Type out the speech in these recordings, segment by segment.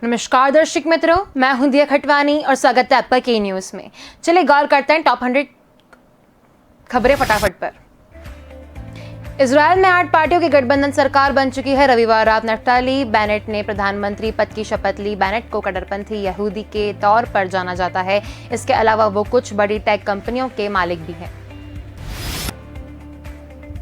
नमस्कार दर्शक मित्रों, मैं हूं दिया खटवानी और स्वागत है आपका के न्यूज में। चलिए गौर करते हैं टॉप 100 खबरें फटाफट पर। इजराइल में 8 पार्टियों की गठबंधन सरकार बन चुकी है। रविवार रात नफ्ताली बेनेट ने प्रधानमंत्री पद की शपथ ली। बेनेट को कट्टरपंथी यहूदी के तौर पर जाना जाता है। इसके अलावा वो कुछ बड़ी टेक कंपनियों के मालिक भी हैं।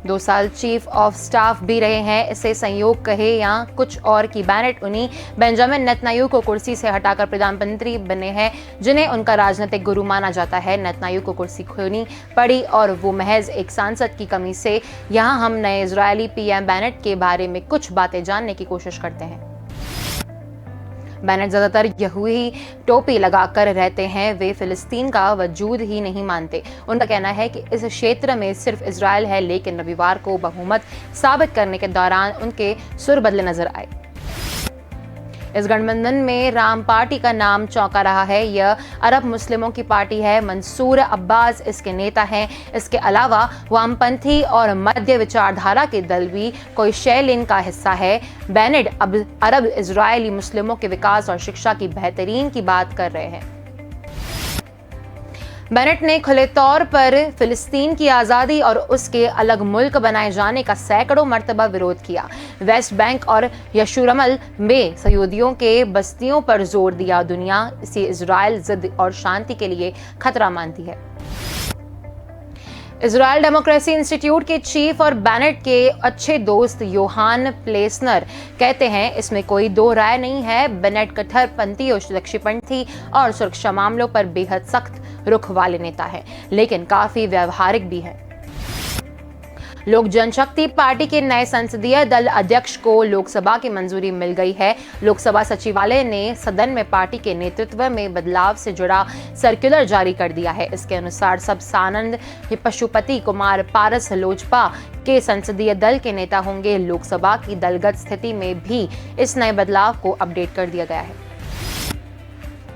2 साल चीफ ऑफ स्टाफ भी रहे हैं। इसे संयोग कहे या कुछ और की बेनेट उन्हीं बेंजामिन नेतन्याहू को कुर्सी से हटाकर प्रधानमंत्री बने हैं, जिन्हें उनका राजनीतिक गुरु माना जाता है। नेतन्याहू को कुर्सी खोनी पड़ी और वो महज एक सांसद की कमी से। यहाँ हम नए इजरायली पीएम बेनेट के बारे में कुछ बातें जानने की कोशिश करते हैं। बेनेट ज्यादातर यहूदी टोपी लगाकर रहते हैं। वे फिलिस्तीन का वजूद ही नहीं मानते। उनका कहना है कि इस क्षेत्र में सिर्फ इजराइल है, लेकिन रविवार को बहुमत साबित करने के दौरान उनके सुर बदले नजर आए। इस गठबंधन में राम पार्टी का नाम चौंका रहा है। यह अरब मुस्लिमों की पार्टी है। मंसूर अब्बास इसके नेता हैं। इसके अलावा वामपंथी और मध्य विचारधारा के दल भी कोई शैलिन का हिस्सा है। बेनेट अब अरब इजरायली मुस्लिमों के विकास और शिक्षा की बेहतरीन की बात कर रहे हैं। बेनेट ने खुले तौर पर फिलिस्तीन की आज़ादी और उसके अलग मुल्क बनाए जाने का सैकड़ों मर्तबा विरोध किया। वेस्ट बैंक और यशूरमल में यहूदियों के बस्तियों पर जोर दिया। दुनिया इसे इजराइल जिद और शांति के लिए खतरा मानती है। इजराइल डेमोक्रेसी इंस्टीट्यूट के चीफ और बेनेट के अच्छे दोस्त योहान प्लेसनर कहते हैं, इसमें कोई दो राय नहीं है। बेनेट कट्टरपंथी और लक्ष्यपंथी और सुरक्षा मामलों पर बेहद सख्त रुख वाले नेता हैं, लेकिन काफी व्यवहारिक भी हैं। लोक जनशक्ति पार्टी के नए संसदीय दल अध्यक्ष को लोकसभा की मंजूरी मिल गई है। लोकसभा सचिवालय ने सदन में पार्टी के नेतृत्व में बदलाव से जुड़ा सर्कुलर जारी कर दिया है। इसके अनुसार सब सानंद पशुपति कुमार पारस लोजपा के संसदीय दल के नेता होंगे। लोकसभा की दलगत स्थिति में भी इस नए बदलाव को अपडेट कर दिया गया है।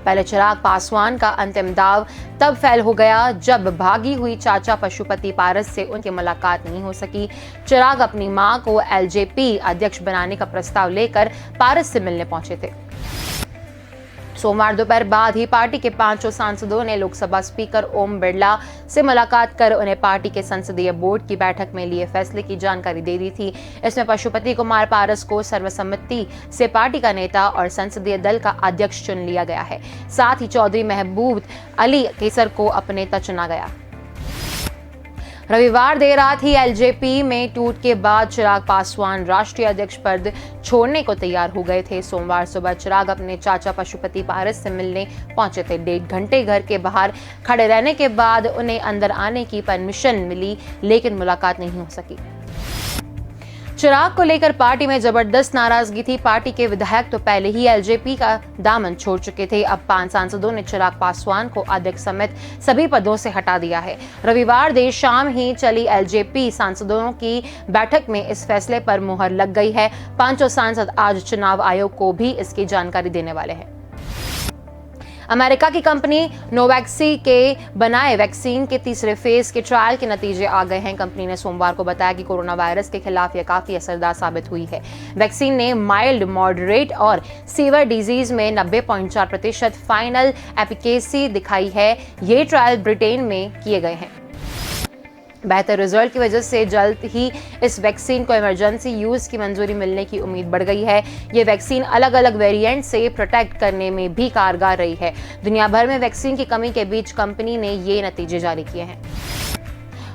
पहले चिराग पासवान का अंतिम दाव तब फेल हो गया जब भागी हुई चाचा पशुपति पारस से उनकी मुलाकात नहीं हो सकी। चिराग अपनी मां को एलजेपी अध्यक्ष बनाने का प्रस्ताव लेकर पारस से मिलने पहुंचे थे। सोमवार दोपहर बाद ही पार्टी के 5 सांसदों ने लोकसभा स्पीकर ओम बिरला से मुलाकात कर उन्हें पार्टी के संसदीय बोर्ड की बैठक में लिए फैसले की जानकारी दे दी थी। इसमें पशुपति कुमार पारस को सर्वसम्मति से पार्टी का नेता और संसदीय दल का अध्यक्ष चुन लिया गया है। साथ ही चौधरी महबूब अली केसर को अपनेता चुना गया। रविवार देर रात ही एलजेपी में टूट के बाद चिराग पासवान राष्ट्रीय अध्यक्ष पद छोड़ने को तैयार हो गए थे। सोमवार सुबह चिराग अपने चाचा पशुपति पारस से मिलने पहुंचे थे। 1.5 घंटे घर के बाहर खड़े रहने के बाद उन्हें अंदर आने की परमिशन मिली, लेकिन मुलाकात नहीं हो सकी। चिराग को लेकर पार्टी में जबरदस्त नाराजगी थी। पार्टी के विधायक तो पहले ही एलजेपी का दामन छोड़ चुके थे। अब 5 सांसदों ने चिराग पासवान को अध्यक्ष समेत सभी पदों से हटा दिया है। रविवार देर शाम ही चली एलजेपी सांसदों की बैठक में इस फैसले पर मुहर लग गई है। 5 सांसद आज चुनाव आयोग को भी इसकी जानकारी देने वाले हैं। अमेरिका की कंपनी नोवैक्सी के बनाए वैक्सीन के तीसरे फेज के ट्रायल के नतीजे आ गए हैं। कंपनी ने सोमवार को बताया कि कोरोना वायरस के खिलाफ यह काफी असरदार साबित हुई है। वैक्सीन ने माइल्ड, मॉडरेट और सीवियर डिजीज में 90.4% फाइनल एफिकेसी दिखाई है। ये ट्रायल ब्रिटेन में किए गए हैं। बेहतर रिजल्ट की वजह से जल्द ही इस वैक्सीन को इमरजेंसी यूज की मंजूरी मिलने की उम्मीद बढ़ गई है। ये वैक्सीन अलग अलग वेरिएंट से प्रोटेक्ट करने में भी कारगर रही है। दुनिया भर में वैक्सीन की कमी के बीच कंपनी ने ये नतीजे जारी किए हैं।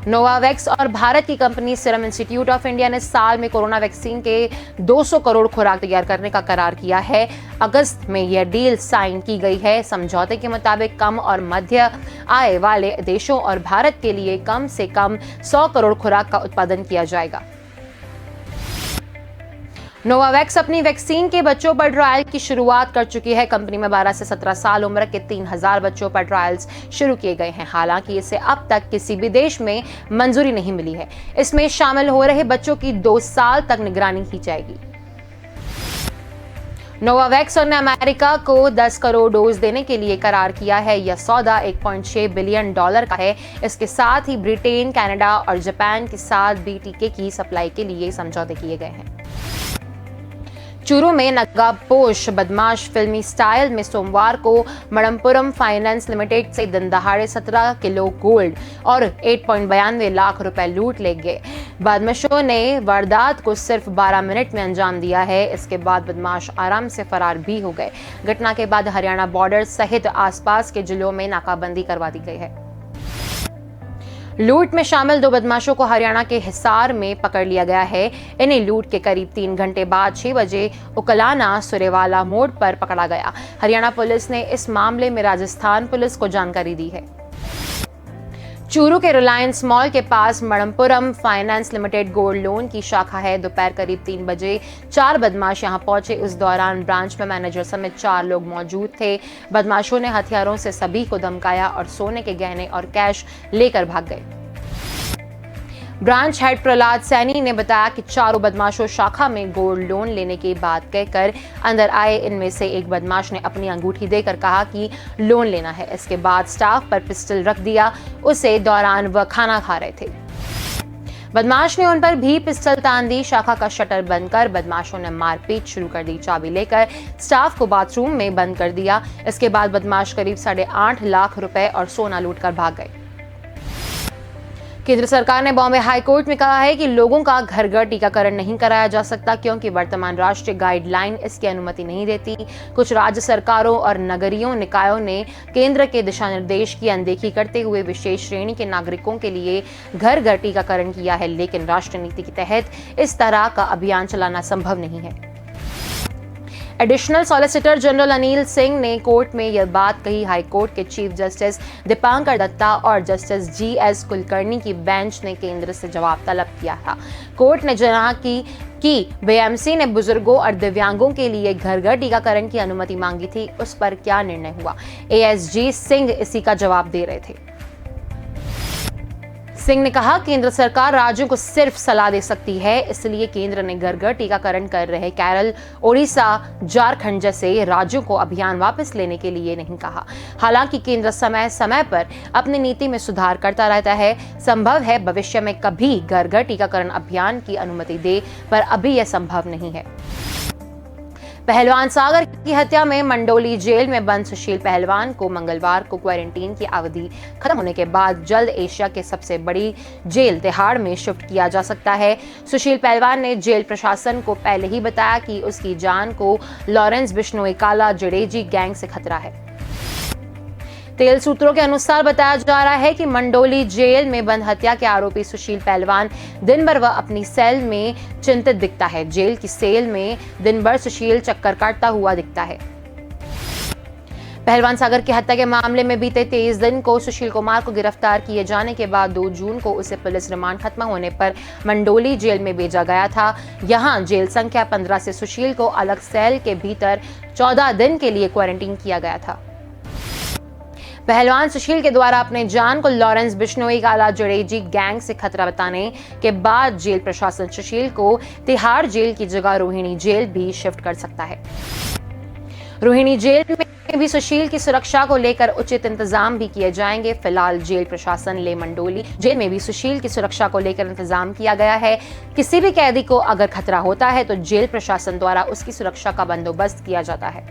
नोवावैक्स और भारत की company serum institute of India ने साल में कोरोना वैक्सीन के 200 करोड़ खुराक तैयार करने का करार किया है। अगस्त में यह डील साइन की गई है। समझौते के मुताबिक कम और मध्य आय वाले देशों और भारत के लिए कम से कम 100 करोड़ खुराक का उत्पादन किया जाएगा। नोवावैक्स अपनी वैक्सीन के बच्चों पर ट्रायल की शुरुआत कर चुकी है। कंपनी में 12 से 17 साल उम्र के 3000 बच्चों पर ट्रायल्स शुरू किए गए हैं। हालांकि इसे अब तक किसी भी देश में मंजूरी नहीं मिली है। इसमें शामिल हो रहे बच्चों की 2 साल तक निगरानी की जाएगी। नोवावैक्स ने अमेरिका को 10 करोड़ डोज देने के लिए करार किया है। यह सौदा $1.6 बिलियन का है। इसके साथ ही ब्रिटेन, कनाडा और जापान के साथ भी टीके की सप्लाई के लिए समझौते किए गए हैं। चूरू में नकाबपोश बदमाश फिल्मी स्टाइल में सोमवार को मणप्पुरम फाइनेंस लिमिटेड से दिन दहाड़े 17 किलो गोल्ड और 8.92 लाख रुपए लूट ले गए। बदमाशों ने वारदात को सिर्फ 12 मिनट में अंजाम दिया है। इसके बाद बदमाश आराम से फरार भी हो गए। घटना के बाद हरियाणा बॉर्डर सहित आसपास के जिलों में नाकाबंदी करवा दी गई है। लूट में शामिल 2 बदमाशों को हरियाणा के हिसार में पकड़ लिया गया है। इन्हें लूट के करीब 3 घंटे बाद 6 बजे उकलाना सुरेवाला मोड़ पर पकड़ा गया। हरियाणा पुलिस ने इस मामले में राजस्थान पुलिस को जानकारी दी है। चूरू के रिलायंस मॉल के पास Manappuram finance limited gold loan की शाखा है। दोपहर करीब 3 बजे 4 बदमाश यहां पहुंचे। इस दौरान ब्रांच में मैनेजर समेत 4 लोग मौजूद थे। बदमाशों ने हथियारों से सभी को धमकाया और सोने के गहने और कैश लेकर भाग गए। ब्रांच हेड प्रहलाद सैनी ने बताया कि चारों बदमाशों शाखा में गोल्ड लोन लेने की बात कहकर अंदर आए। इनमें से एक बदमाश ने अपनी अंगूठी देकर कहा कि लोन लेना है। इसके बाद स्टाफ पर पिस्टल रख दिया। उसे दौरान वह खाना खा रहे थे। बदमाश ने उन पर भी पिस्टल तान दी। शाखा का शटर बंद कर बदमाशों ने मारपीट शुरू कर दी। चाबी लेकर स्टाफ को बाथरूम में बंद कर दिया। इसके बाद बदमाश करीब 8.5 लाख रुपए और सोना लूटकर भाग गए। केंद्र सरकार ने बॉम्बे हाई कोर्ट में कहा है कि लोगों का घर घर टीकाकरण नहीं कराया जा सकता क्योंकि वर्तमान राष्ट्रीय गाइडलाइन इसकी अनुमति नहीं देती। कुछ राज्य सरकारों और नगरीय निकायों ने केंद्र के दिशा निर्देश की अनदेखी करते हुए विशेष श्रेणी के नागरिकों के लिए घर घर टीकाकरण किया है, लेकिन राष्ट्रीय नीति के तहत इस तरह का अभियान चलाना संभव नहीं है। Additional solicitor general Anil Singh ने कोर्ट में यह बात कही। हाई कोर्ट के चीफ जस्टिस दीपांकर दत्ता और जस्टिस GS कुलकर्णी की बेंच ने केंद्र से जवाब तलब किया था। कोर्ट ने जनाह कि BMC ने बुजुर्गों और दिव्यांगों के लिए घर घर टीकाकरण की अनुमति मांगी थी, उस पर क्या निर्णय हुआ। ASG सिंह इसी का जवाब दे रहे थे। सिंह ने कहा केंद्र सरकार राज्यों को सिर्फ सलाह दे सकती है, इसलिए केंद्र ने घर घर टीकाकरण कर रहे केरल, ओडिशा, झारखंड जैसे राज्यों को अभियान वापस लेने के लिए नहीं कहा। हालांकि केंद्र समय समय पर अपनी नीति में सुधार करता रहता है। संभव है भविष्य में कभी घर घर टीकाकरण अभियान की अनुमति दे, पर अभी यह संभव नहीं है। पहलवान सागर की हत्या में मंडोली जेल में बंद सुशील पहलवान को मंगलवार को क्वारंटीन की अवधि खत्म होने के बाद जल्द एशिया के सबसे बड़ी जेल तिहाड़ में शिफ्ट किया जा सकता है। सुशील पहलवान ने जेल प्रशासन को पहले ही बताया कि उसकी जान को लॉरेंस बिश्नोई काला जडेजी गैंग से खतरा है। तेल सूत्रों के अनुसार बताया जा रहा है कि मंडोली जेल में बंद हत्या के आरोपी सुशील पहलवान दिन भर वह अपनी सेल में चिंतित दिखता है। जेल की सेल में दिन भर सुशील चक्कर काटता हुआ दिखता है। पहलवान सागर की हत्या के मामले में बीते 23 दिन को सुशील कुमार को गिरफ्तार किए जाने के बाद 2 जून को उसे पुलिस रिमांड खत्म होने पर मंडोली जेल में भेजा गया था। यहां जेल संख्या 15 से सुशील को अलग सेल के भीतर 14 दिन के लिए क्वारंटीन किया गया था। पहलवान सुशील के द्वारा अपने जान को लॉरेंस बिश्नोई काला जडेजी गैंग से खतरा बताने के बाद जेल प्रशासन सुशील को तिहाड़ जेल की जगह रोहिणी जेल भी शिफ्ट कर सकता है। रोहिणी जेल में भी सुशील की सुरक्षा को लेकर उचित इंतजाम भी किए जाएंगे। फिलहाल जेल प्रशासन ले मंडोली जेल में भी सुशील की सुरक्षा को लेकर इंतजाम किया गया है। किसी भी कैदी को अगर खतरा होता है तो जेल प्रशासन द्वारा उसकी सुरक्षा का बंदोबस्त किया जाता है।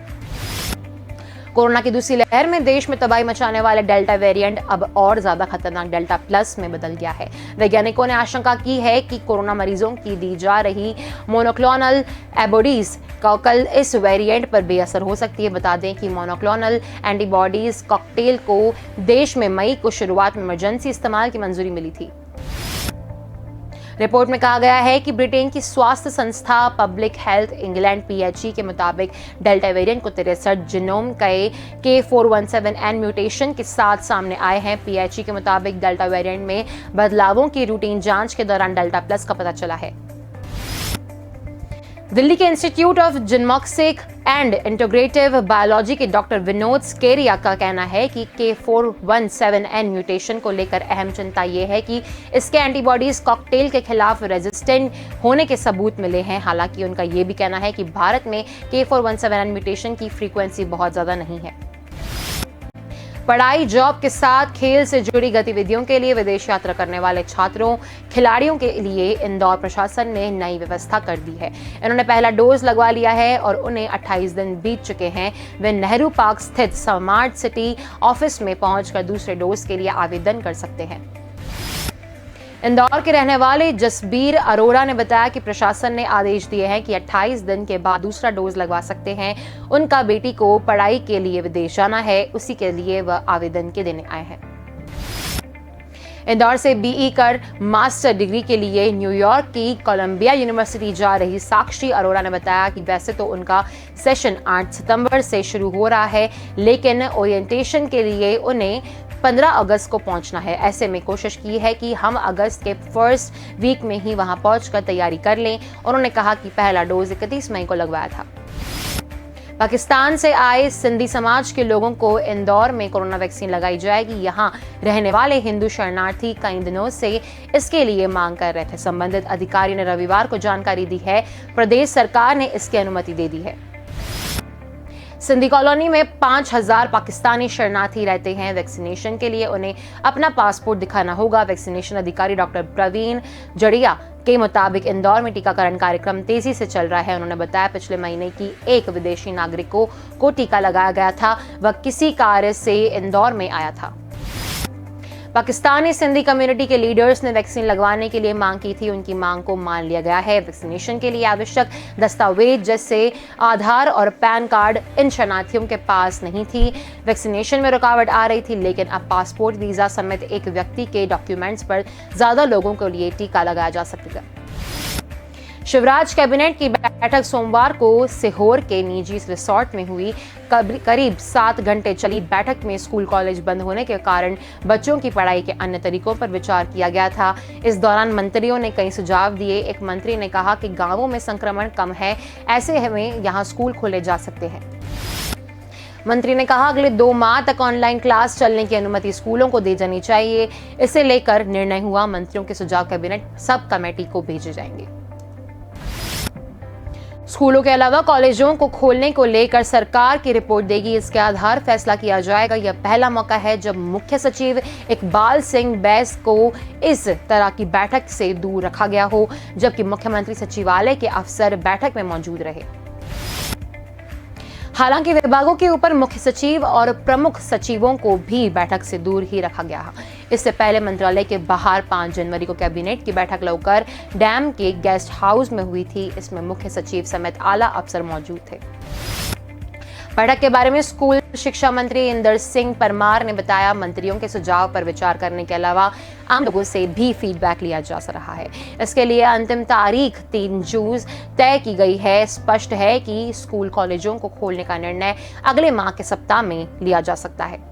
कोरोना की दूसरी लहर में देश में तबाही मचाने वाले डेल्टा वेरिएंट अब और ज्यादा खतरनाक डेल्टा प्लस में बदल गया है। वैज्ञानिकों ने आशंका की है कि कोरोना मरीजों की दी जा रही मोनोक्लोनल एंटीबॉडीज का कल इस वेरिएंट पर बेअसर हो सकती है। बता दें कि मोनोक्लोनल एंटीबॉडीज कॉकटेल को देश में मई को शुरुआत में इमरजेंसी इस्तेमाल की मंजूरी मिली थी। रिपोर्ट में कहा गया है कि ब्रिटेन की स्वास्थ्य संस्था पब्लिक हेल्थ इंग्लैंड PHE के मुताबिक डेल्टा वेरिएंट को 63 जीनोम के K417N म्यूटेशन के साथ सामने आए हैं। PHE के मुताबिक डेल्टा वेरिएंट में बदलावों की रूटीन जांच के दौरान डेल्टा प्लस का पता चला है। दिल्ली के institute of genomics and integrative biology के डॉक्टर विनोद स्केरिया का कहना है कि K417N म्यूटेशन को लेकर अहम चिंता ये है कि इसके एंटीबॉडीज कॉकटेल के खिलाफ रेजिस्टेंट होने के सबूत मिले हैं। हालांकि उनका ये भी कहना है कि भारत में K417N म्यूटेशन की फ्रीक्वेंसी बहुत ज्यादा नहीं है। पढ़ाई, जॉब के साथ खेल से जुड़ी गतिविधियों के लिए विदेश यात्रा करने वाले छात्रों, खिलाड़ियों के लिए इंदौर प्रशासन ने नई व्यवस्था कर दी है। इन्होंने पहला डोज लगवा लिया है और उन्हें 28 दिन बीत चुके हैं। वे नेहरू पार्क स्थित स्मार्ट सिटी ऑफिस में पहुंचकर दूसरे डोज के लिए आवेदन कर सकते हैं। इंदौर के रहने वाले जसबीर अरोड़ा ने बताया कि प्रशासन ने आदेश दिए हैं कि 28 दिन के बाद दूसरा डोज लगवा सकते हैं। उनका बेटी को पढ़ाई के लिए विदेश जाना है, उसी के लिए वह आवेदन के देने आए हैं। इंदौर से बीई कर मास्टर डिग्री के लिए न्यूयॉर्क की कोलंबिया यूनिवर्सिटी जा रही साक्षी अरोड़ा ने बताया कि वैसे तो उनका सेशन 8 सितंबर से शुरू हो रहा है, लेकिन ओरिएंटेशन के लिए उन्हें 15 अगस्त को पहुंचना है। ऐसे में कोशिश की है कि हम अगस्त के फर्स्ट वीक में ही वहां पहुंचकर तैयारी कर लें। उन्होंने कहा कि पहला डोज 31 मई को लगवाया था। पाकिस्तान से आए सिंधी समाज के लोगों को इंदौर में कोरोना वैक्सीन लगाई जाएगी। यहां रहने वाले हिंदू शरणार्थी कई दिनों से इसके लिए मांग कर रहे थे। संबंधित अधिकारी ने रविवार को जानकारी दी है। प्रदेश सरकार ने इसकी अनुमति दे दी है। सिंधी कॉलोनी में 5000 पाकिस्तानी शरणार्थी रहते हैं। वैक्सीनेशन के लिए उन्हें अपना पासपोर्ट दिखाना होगा। वैक्सीनेशन अधिकारी डॉक्टर प्रवीण जड़िया के मुताबिक इंदौर में टीकाकरण कार्यक्रम तेजी से चल रहा है। उन्होंने बताया पिछले महीने की एक विदेशी नागरिकों को टीका लगाया गया था। वह किसी कार्य से इंदौर में आया था। पाकिस्तानी सिंधी कम्युनिटी के लीडर्स ने वैक्सीन लगवाने के लिए मांग की थी। उनकी मांग को मान लिया गया है। वैक्सीनेशन के लिए आवश्यक दस्तावेज जैसे आधार और पैन कार्ड इन शरणार्थियों के पास नहीं थी। वैक्सीनेशन में रुकावट आ रही थी, लेकिन अब पासपोर्ट, वीजा समेत एक व्यक्ति के डॉक्यूमेंट्स पर ज्यादा लोगों के लिए टीका लगाया जा सकेगा। शिवराज कैबिनेट की बैठक सोमवार को सीहोर के निजी रिसोर्ट में हुई। करीब 7 घंटे चली बैठक में स्कूल कॉलेज बंद होने के कारण बच्चों की पढ़ाई के अन्य तरीकों पर विचार किया गया था। इस दौरान मंत्रियों ने कई सुझाव दिए। एक मंत्री ने कहा कि गांवों में संक्रमण कम है, ऐसे में यहां स्कूल खोले जा सकते हैं। मंत्री ने कहा अगले 2 माह तक ऑनलाइन क्लास चलने की अनुमति स्कूलों को दी जानी चाहिए। इसे लेकर निर्णय हुआ। मंत्रियों के सुझाव कैबिनेट सब कमेटी को भेजे जाएंगे। स्कूलों के अलावा कॉलेजों को खोलने को लेकर सरकार की रिपोर्ट देगी। इसके आधार फैसला किया जाएगा। यह पहला मौका है जब मुख्य सचिव इकबाल सिंह बैस को इस तरह की बैठक से दूर रखा गया हो, जबकि मुख्यमंत्री सचिवालय के अफसर बैठक में मौजूद रहे। हालांकि विभागों के ऊपर मुख्य सचिव और प्रमुख सचिवों को भी बैठक से दूर ही रखा गया। इससे पहले मंत्रालय के बाहर 5 जनवरी को कैबिनेट की बैठक लोकर डैम के गेस्ट हाउस में हुई थी। इसमें मुख्य सचिव समेत आला अफसर मौजूद थे। बैठक के बारे में स्कूल शिक्षा मंत्री इंदर सिंह परमार ने बताया, मंत्रियों के सुझाव पर विचार करने के अलावा आम लोगों से भी फीडबैक लिया जा रहा है। इसके लिए अंतिम तारीख 3 जून तय की गई है। स्पष्ट है कि स्कूल कॉलेजों को खोलने का निर्णय अगले माह के सप्ताह में लिया जा सकता है।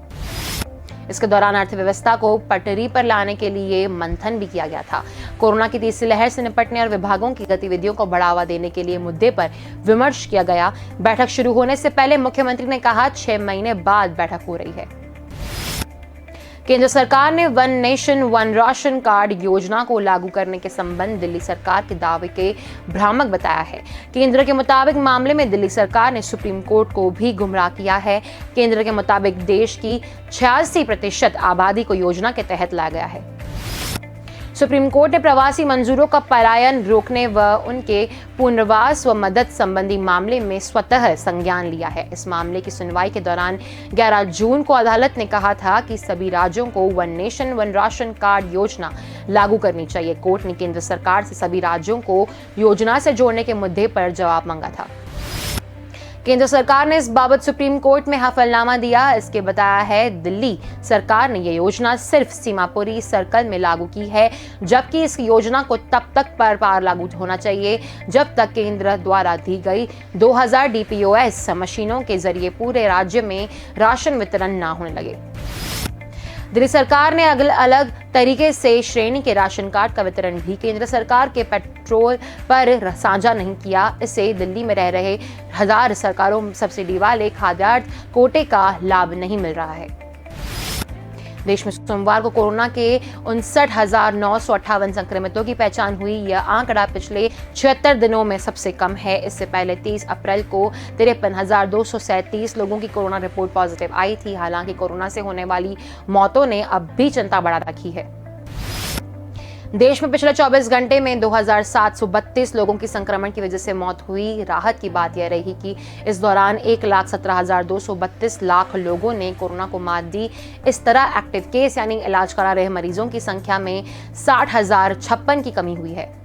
इसके दौरान अर्थव्यवस्था को पटरी पर लाने के लिए मंथन भी किया गया था। कोरोना की तीसरी लहर से निपटने और विभागों की गतिविधियों को बढ़ावा देने के लिए मुद्दे पर विमर्श किया गया। बैठक शुरू होने से पहले मुख्यमंत्री ने कहा 6 महीने बाद बैठक हो रही है। केंद्र सरकार ने one nation one ration card योजना को लागू करने के संबंध दिल्ली सरकार के दावे के भ्रामक बताया है। केंद्र के मुताबिक मामले में दिल्ली सरकार ने सुप्रीम कोर्ट को भी गुमराह किया है। केंद्र के मुताबिक देश की 86% आबादी को योजना के तहत लाया गया है। सुप्रीम कोर्ट ने प्रवासी मजदूरों का पलायन रोकने व उनके पुनर्वास व मदद संबंधी मामले में स्वतः संज्ञान लिया है। इस मामले की सुनवाई के दौरान 11 जून को अदालत ने कहा था कि सभी राज्यों को one nation one ration card योजना लागू करनी चाहिए। कोर्ट ने केंद्र सरकार से सभी राज्यों को योजना से जोड़ने के मुद्दे पर जवाब मांगा था। केंद्र सरकार ने इस बाबत सुप्रीम कोर्ट में हलफनामा दिया। इसके बताया है दिल्ली सरकार ने यह योजना सिर्फ सीमापुरी सर्कल में लागू की है, जबकि इस योजना को तब तक पार लागू होना चाहिए जब तक केंद्र द्वारा दी गई 2000 DPOS मशीनों के जरिए पूरे राज्य में राशन वितरण न होने लगे। दिल्ली सरकार ने अलग तरीके से श्रेणी के राशन कार्ड का वितरण भी केंद्र सरकार के पेट्रोल पर साझा नहीं किया। इससे दिल्ली में रह रहे 1000 सरकारों सब्सिडी वाले खाद्यान्न कोटे का लाभ नहीं मिल रहा है। देश में सोमवार को कोरोना के 59,958 संक्रमितों की पहचान हुई। यह आंकड़ा पिछले 76 दिनों में सबसे कम है। इससे पहले 30 अप्रैल को 53,237 लोगों की कोरोना रिपोर्ट पॉजिटिव आई थी। हालांकि कोरोना से होने वाली मौतों ने अब भी चिंता बढ़ा रखी है। देश में पिछले 24 घंटे में 2,732 लोगों की संक्रमण की वजह से मौत हुई। राहत की बात यह रही कि इस दौरान 1,17,232 लाख लोगों ने कोरोना को मात दी। इस तरह एक्टिव केस यानी इलाज करा रहे मरीजों की संख्या में 60,056 की कमी हुई है।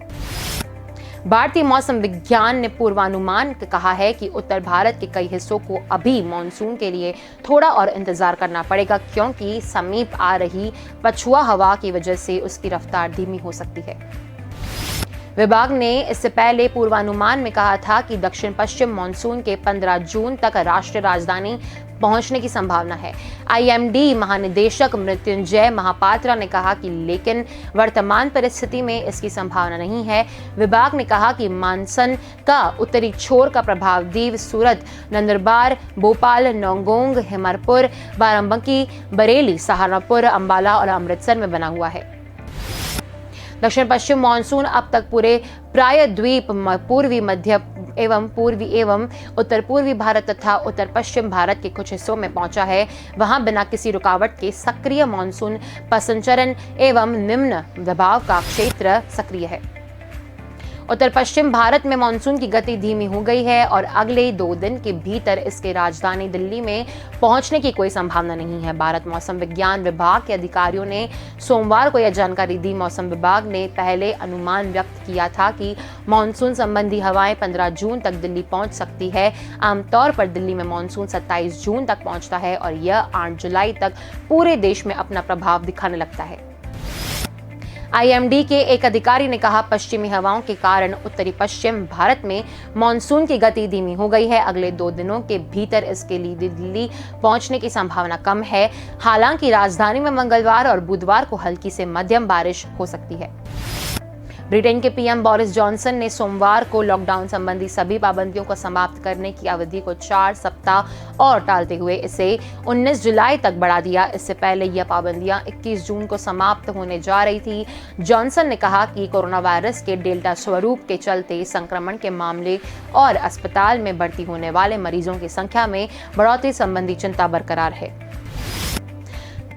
भारतीय मौसम विज्ञान ने पूर्वानुमान कहा है कि उत्तर भारत के कई हिस्सों को अभी मानसून के लिए थोड़ा और इंतजार करना पड़ेगा, क्योंकि समीप आ रही पछुआ हवा की वजह से उसकी रफ्तार धीमी हो सकती है। विभाग ने इससे पहले पूर्वानुमान में कहा था कि दक्षिण पश्चिम मानसून के 15 जून तक राष्ट्रीय राजधानी पहुंचने की संभावना है। आईएमडी महानिदेशक मृत्युंजय महापात्रा ने कहा कि लेकिन वर्तमान परिस्थिति में इसकी संभावना नहीं है। विभाग ने कहा कि मानसून का उत्तरी छोर का प्रभाव दीव, सूरत, नंदुरबार, भोपाल, नौगोंग, हिमरपुर, बाराबंकी, बरेली, सहारनपुर, अंबाला और अमृतसर में बना हुआ है। दक्षिण पश्चिम मानसून अब तक पूरे प्रायद्वीप, पूर्वी मध्य एवं उत्तर पूर्वी भारत तथा उत्तर पश्चिम भारत के कुछ हिस्सों में पहुंचा है। वहां बिना किसी रुकावट के सक्रिय मानसून पसंचरण एवं निम्न दबाव का क्षेत्र सक्रिय है। उत्तर पश्चिम भारत में मानसून की गति धीमी हो गई है और अगले 2 दिन के भीतर इसके राजधानी दिल्ली में पहुंचने की कोई संभावना नहीं है। भारत मौसम विज्ञान विभाग के अधिकारियों ने सोमवार को यह जानकारी दी। मौसम विभाग ने पहले अनुमान व्यक्त किया था कि मानसून संबंधी हवाएं 15 जून तक दिल्ली पहुंच सकती है। आमतौर पर दिल्ली में मानसून 27 जून तक पहुंचता है और यह 8 जुलाई तक पूरे देश में अपना प्रभाव दिखाने लगता है। आईएमडी के एक अधिकारी ने कहा, पश्चिमी हवाओं के कारण उत्तरी पश्चिम भारत में मानसून की गति धीमी हो गई है। अगले 2 दिनों के भीतर इसके लिए दिल्ली पहुंचने की संभावना कम है। हालांकि राजधानी में मंगलवार और बुधवार को हल्की से मध्यम बारिश हो सकती है। ब्रिटेन के पीएम बोरिस जॉनसन ने सोमवार को लॉकडाउन संबंधी सभी पाबंदियों को समाप्त करने की अवधि को 4 सप्ताह और टालते हुए इसे 19 जुलाई तक बढ़ा दिया। इससे पहले यह पाबंदियां 21 जून को समाप्त होने जा रही थी। जॉनसन ने कहा कि कोरोना वायरस के डेल्टा स्वरूप के चलते संक्रमण के मामले और अस्पताल में भर्ती होने वाले मरीजों की संख्या में बढ़ोतरी संबंधी चिंता बरकरार है।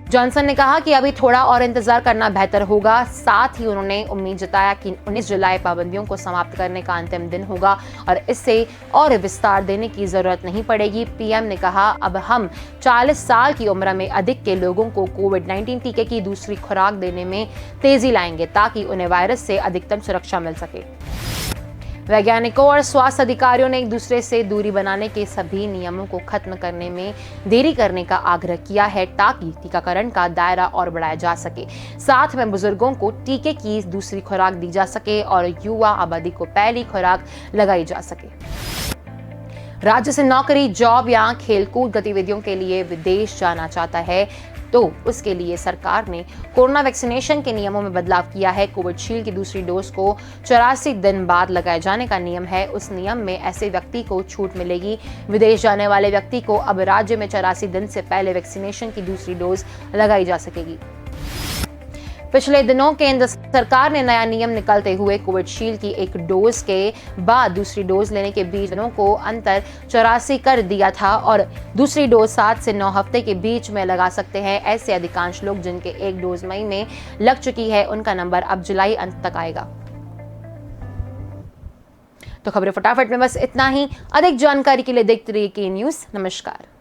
जॉनसन ने कहा कि अभी थोड़ा और इंतजार करना बेहतर होगा। साथ ही उन्होंने उम्मीद जताया कि 19 जुलाई पाबंदियों को समाप्त करने का अंतिम दिन होगा और इससे और विस्तार देने की जरूरत नहीं पड़ेगी। पीएम ने कहा, अब हम 40 साल की उम्र में अधिक के लोगों को कोविड-19 टीके की दूसरी खुराक देने में तेजी लाएंगे ताकि उन्हें वायरस से अधिकतम सुरक्षा मिल सके। वैज्ञानिकों और स्वास्थ्य अधिकारियों ने एक दूसरे से दूरी बनाने के सभी नियमों को खत्म करने में देरी करने का आग्रह किया है ताकि टीकाकरण का दायरा और बढ़ाया जा सके। साथ में बुजुर्गों को टीके की दूसरी खुराक दी जा सके और युवा आबादी को पहली खुराक लगाई जा सके। राज्य से नौकरी, जॉब या खेलकूद गतिविधियों के लिए विदेश जाना चाहता है तो उसके लिए सरकार ने कोरोना वैक्सीनेशन के नियमों में बदलाव किया है। कोविशील्ड की दूसरी डोज को 84 दिन बाद लगाए जाने का नियम है। उस नियम में ऐसे व्यक्ति को छूट मिलेगी। विदेश जाने वाले व्यक्ति को अब राज्य में 84 दिन से पहले वैक्सीनेशन की दूसरी डोज लगाई जा सकेगी। पिछले दिनों केंद्र सरकार ने नया नियम निकलते हुए कोविशील्ड की एक डोज के बाद दूसरी डोज लेने के बीच दिनों को अंतर 84 कर दिया था और दूसरी डोज 7 से 9 हफ्ते के बीच में लगा सकते हैं। ऐसे अधिकांश लोग जिनके एक डोज मई में लग चुकी है, उनका नंबर अब जुलाई अंत तक आएगा। तो खबरें फटाफट में बस इतना ही। अधिक जानकारी के लिए देखते रहिए के न्यूज़। नमस्कार।